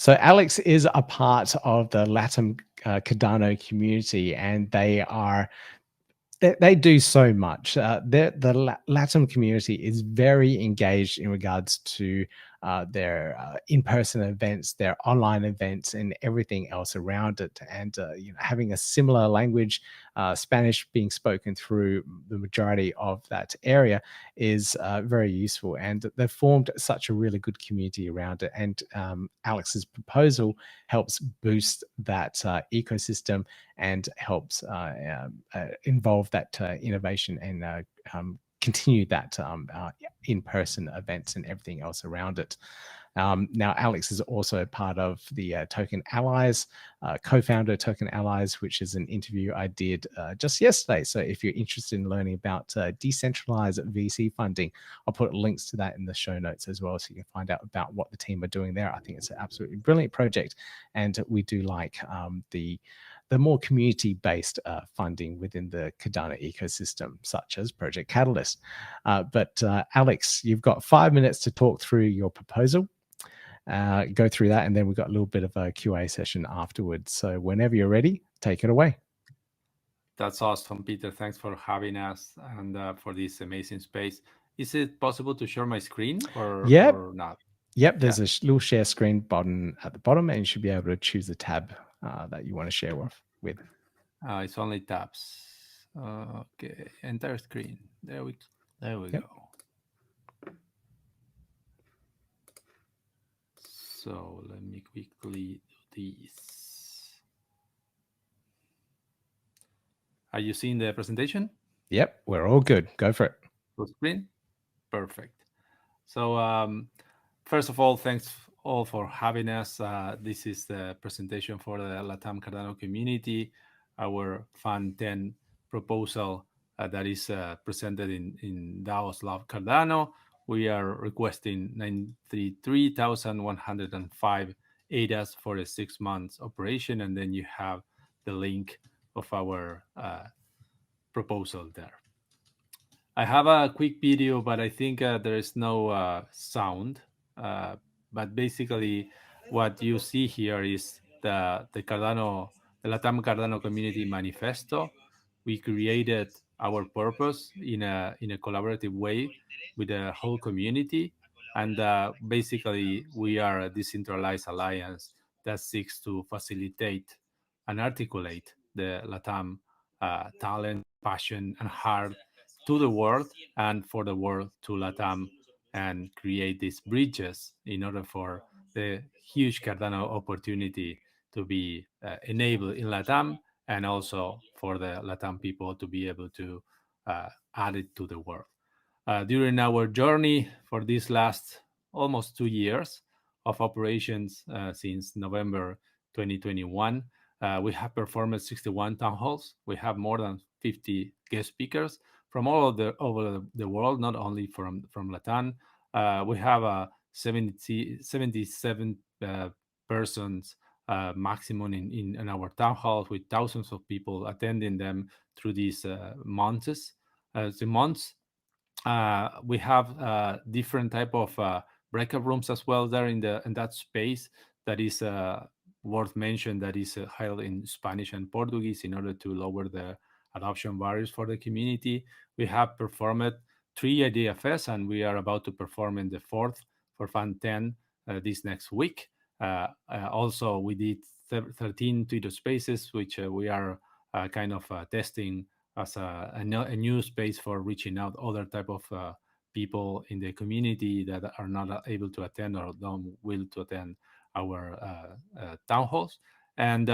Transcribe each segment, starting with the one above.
So Alex is a part of the LATAM Cardano community, and they do so much. The LATAM community is very engaged in regards to their in-person events, their online events, and everything else around it. And having a similar language, Spanish being spoken through the majority of that area, is very useful. And they've formed such a really good community around it. And Alex's proposal helps boost that ecosystem and helps involve that innovation and continue that in-person events and everything else around it. Now, Alex is also part of the Token Allies, co-founder of Token Allies, which is an interview I did just yesterday. So if you're interested in learning about decentralized VC funding, I'll put links to that in the show notes as well, so you can find out about what the team are doing there. I think it's an absolutely brilliant project, and we do like the more community-based funding within the Cardano ecosystem, such as Project Catalyst. But Alex, you've got 5 minutes to talk through your proposal, go through that, and then we've got a little bit of a QA session afterwards. So whenever you're ready, take it away. That's awesome, Peter. Thanks for having us and for this amazing space. Is it possible to share my screen or not? Yep, there's a little share screen button at the bottom, and you should be able to choose the tab that you want to share with. It's only tabs. Okay, entire screen. There we go. So let me quickly do this. Are you seeing the presentation? Yep, we're all good. Go for it. Full screen? Perfect. So first of all, thanks all for having us. This is the presentation for the LATAM Cardano community, our Fund 10 proposal that is presented in DAO's Love Cardano. We are requesting 93,105 ADAs for a 6 months operation, and then you have the link of our proposal there. I have a quick video, but I think there is no sound. But basically, what you see here is the LATAM Cardano Community Manifesto. We created our purpose in a collaborative way with the whole community, and basically, we are a decentralized alliance that seeks to facilitate and articulate the LATAM talent, passion, and heart to the world and for the world to LATAM, and create these bridges in order for the huge Cardano opportunity to be enabled in LATAM, and also for the LATAM people to be able to add it to the world. During our journey for these last almost 2 years of operations since November 2021, we have performed 61 town halls. We have more than 50 guest speakers from all over the world, not only from LATAM. We have 77 persons maximum in our town halls, with thousands of people attending them through these months. We have different type of breakout rooms as well there in that space that is worth mentioning, that is held in Spanish and Portuguese in order to lower the adoption barriers for the community. We have performed 3 Ideafests, and we are about to perform in the 4th for Fund 10 this next week. Also, we did 13 Twitter Spaces, which we are kind of testing as a new space for reaching out other type of people in the community that are not able to attend or don't will to attend our town halls. And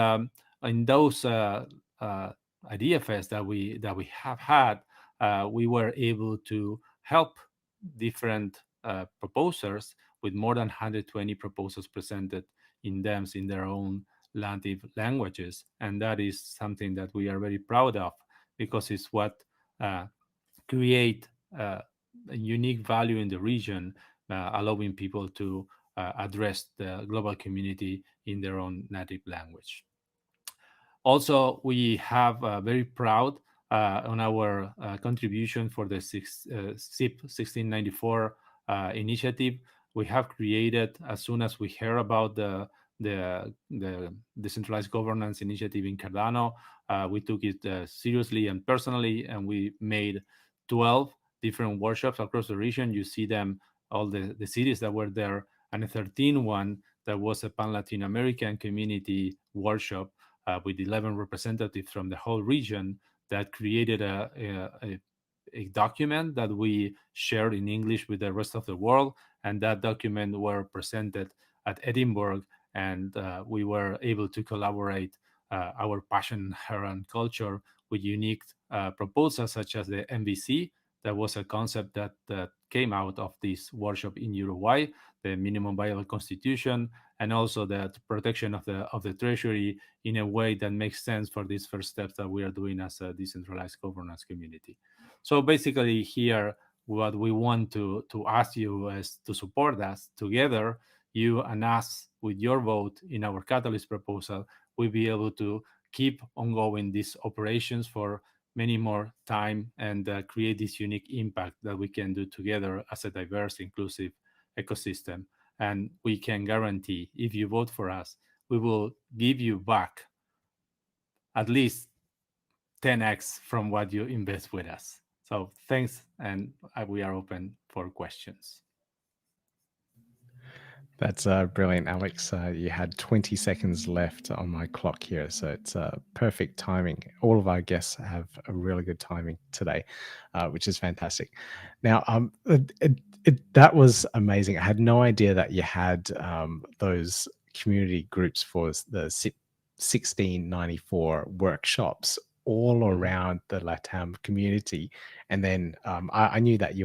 in those Ideafests that we have had, we were able to help different proposers with more than 120 proposals presented in them in their own native languages, and that is something that we are very proud of, because it's what create a unique value in the region, allowing people to address the global community in their own native language. Also, we have very proud on our contribution for the SIP 1694 initiative. We have created, as soon as we heard about the the decentralized governance initiative in Cardano. We took it seriously and personally, and we made 12 different workshops across the region. You see them, all the cities that were there, and a 13 one that was a Pan Latin American community workshop with 11 representatives from the whole region that created a document that we shared in English with the rest of the world. And that document were presented at Edinburgh, and we were able to collaborate our passion, hair, and culture with unique proposals such as the MVC. That was a concept that came out of this workshop in Uruguay, the minimum viable constitution, and also the protection of the treasury in a way that makes sense for these first steps that we are doing as a decentralized governance community. So basically, here what we want to ask you is to support us together, you and us, with your vote in our catalyst proposal. We'll be able to keep ongoing these operations for many more time and create this unique impact that we can do together as a diverse, inclusive ecosystem. And we can guarantee, if you vote for us, we will give you back at least 10x from what you invest with us. So thanks, and we are open for questions. That's brilliant, Alex. You had 20 seconds left on my clock here, so it's perfect timing. All of our guests have a really good timing today, which is fantastic. Now, that was amazing. I had no idea that you had those community groups for the 1694 workshops all around the LATAM community. And then I knew that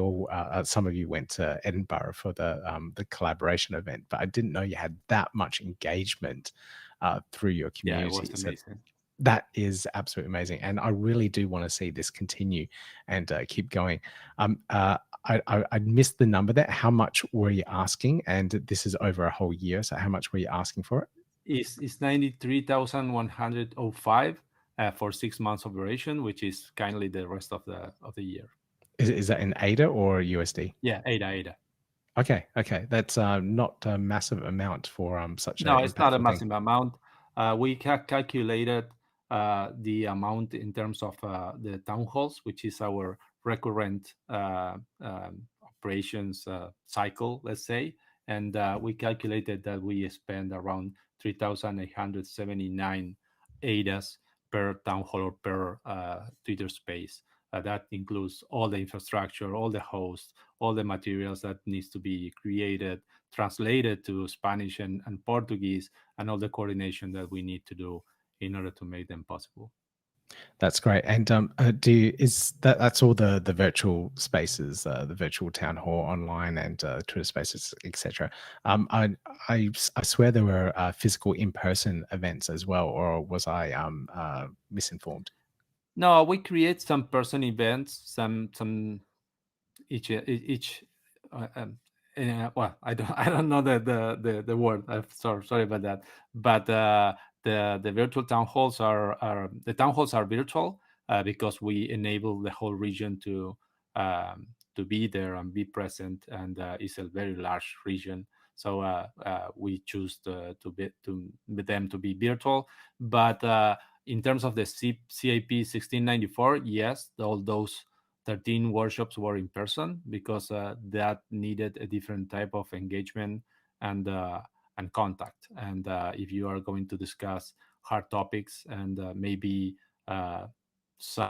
some of you went to Edinburgh for the collaboration event, but I didn't know you had that much engagement through your community. Yeah, it was amazing. So that is absolutely amazing. And I really do want to see this continue and keep going. I missed the number there. How much were you asking? And this is over a whole year. So how much were you asking for it? It's 93,105 for 6 months operation, which is kindly the rest of the year. Is that in ADA or USD? Yeah, ADA. Okay. That's not a massive amount for such No, an it's not a impactful massive thing. amount. We calculated the amount in terms of the town halls, which is our recurrent operations cycle, let's say. And we calculated that we spend around 3,879 ADAs per town hall or per Twitter space. That includes all the infrastructure, all the hosts, all the materials that needs to be created, translated to Spanish and Portuguese, and all the coordination that we need to do in order to make them possible. That's great. And that's all the virtual spaces, the virtual town hall online and Twitter spaces, etc. I swear there were physical in-person events as well, or was I misinformed? No, we create some person events, some each well, I don't know the word. I'm sorry about that. But the virtual town halls are the town halls are virtual because we enable the whole region to be there and be present, and it's a very large region. So we choose to them to be virtual. But in terms of the CIP 1694, yes, all those 13 workshops were in person because that needed a different type of engagement and contact. And if you are going to discuss hard topics and maybe some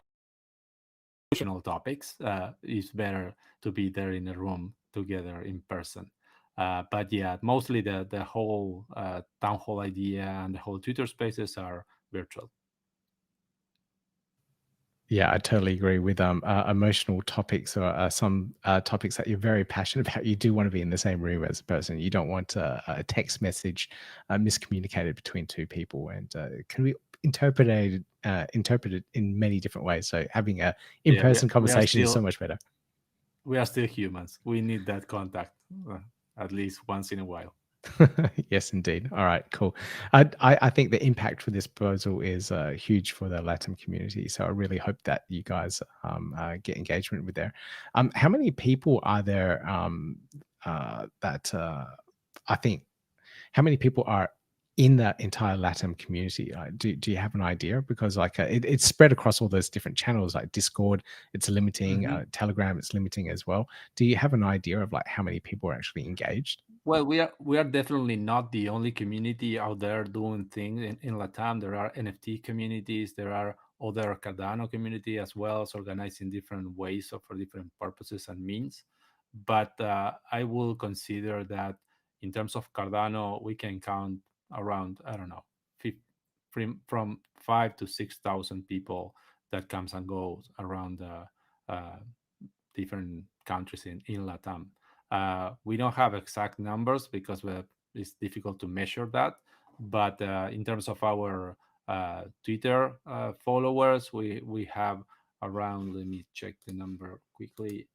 emotional topics, it's better to be there in a room together in person. But yeah, mostly the whole town hall idea and the whole Twitter spaces are virtual. Yeah, I totally agree with emotional topics or some topics that you're very passionate about. You do want to be in the same room as a person. You don't want a text message miscommunicated between two people, and it can be interpreted in many different ways. So having a in-person conversation is so much better. We are still humans. We need that contact at least once in a while. Yes, indeed. All right, cool. I think the impact for this proposal is huge for the LATAM community. So I really hope that you guys get engagement with there. How many people are there that I think, how many people are in the entire LATAM community? Do you have an idea? Because like it's spread across all those different channels, like Discord, it's limiting, Mhm. Telegram, it's limiting as well. Do you have an idea of like how many people are actually engaged? Well, we are definitely not the only community out there doing things in Latam. There are NFT communities. There are other Cardano community as well, as organized in different ways or for different purposes and means. But I will consider that in terms of Cardano, we can count around, I don't know, from 5 to 6,000 people that comes and goes around uh, different countries in Latam. We don't have exact numbers because it's difficult to measure that. But in terms of our Twitter followers, we have around, let me check the number quickly,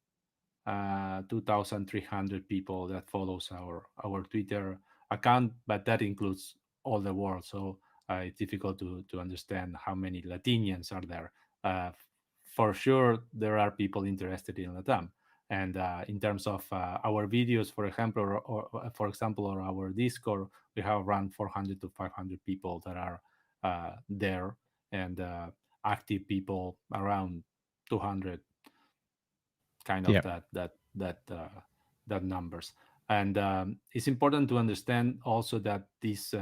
2,300 people that follows our Twitter account, but that includes all the world. So it's difficult to understand how many Latinians are there. For sure, there are people interested in Latam. And in terms of our videos, for example, for example, or our Discord, we have around 400 to 500 people that are there, and active people around 200, kind of Yeah. that numbers. And it's important to understand also that this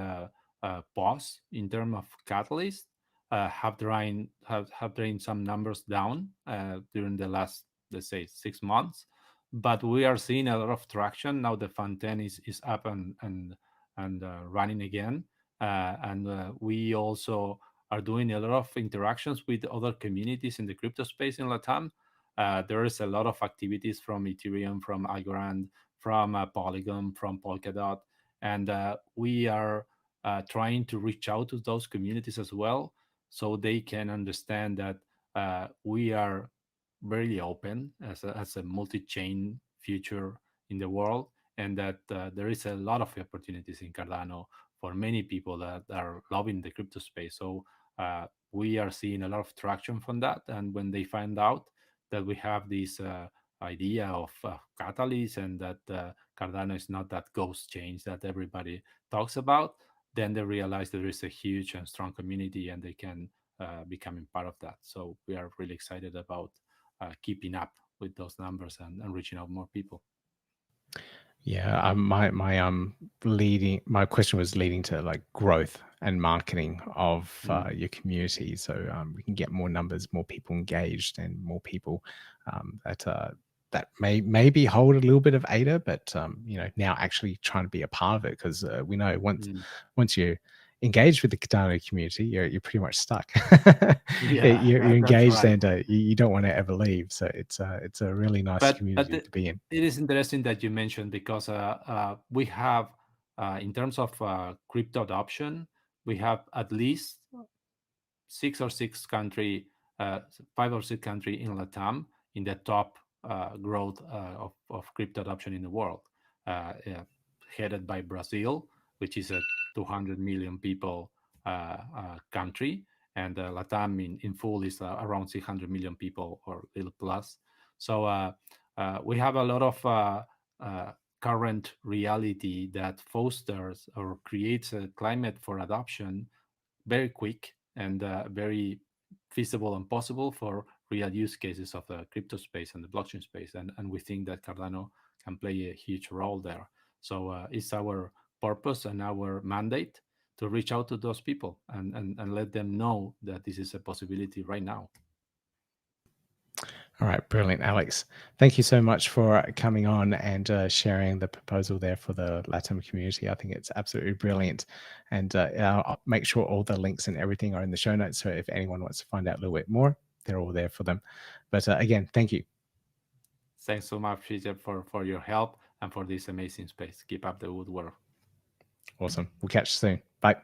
pause in terms of catalyst have drained some numbers down during the last, let's say, 6 months. But we are seeing a lot of traction now. The Fund 10 is up and running again, and we also are doing a lot of interactions with other communities in the crypto space in Latam. There is a lot of activities from Ethereum, from Algorand, from Polygon, from Polkadot, and we are trying to reach out to those communities as well, so they can understand that we are very open as a multi-chain future in the world, and that there is a lot of opportunities in Cardano for many people that are loving the crypto space. So we are seeing a lot of traction from that, and when they find out that we have this idea of catalyst, and that Cardano is not that ghost change that everybody talks about, then they realize there is a huge and strong community, and they can becoming part of that. So we are really excited about keeping up with those numbers and reaching out more people. Yeah, my question was leading to like growth and marketing of Mm. your community, so we can get more numbers, more people engaged, and more people that may maybe hold a little bit of ADA, but now actually trying to be a part of it, because we know Mm. once you engage with the Cardano community, you're pretty much stuck. Yeah, You're that's engaged, right. and you don't want to ever leave. So it's a really nice But community to be in. it is interesting that you mentioned, because we have, in terms of crypto adoption, we have at least six country, five or six country in Latam in the top growth of crypto adoption in the world, headed by Brazil, which is a 200 million people country, and Latam in full is around 600 million people or little plus. So we have a lot of uh, current reality that fosters or creates a climate for adoption very quick, and very feasible and possible for real use cases of the crypto space and the blockchain space. And we think that Cardano can play a huge role there. So it's our purpose and our mandate to reach out to those people and let them know that this is a possibility right now. All right, brilliant, Alex. Thank you so much for coming on and sharing the proposal there for the LATAM community. I think it's absolutely brilliant. And I'll make sure all the links and everything are in the show notes. So if anyone wants to find out a little bit more, they're all there for them. But again, thank you. Thanks so much, Peter, for your help and for this amazing space. Keep up the good work. Awesome. We'll catch you soon. Bye.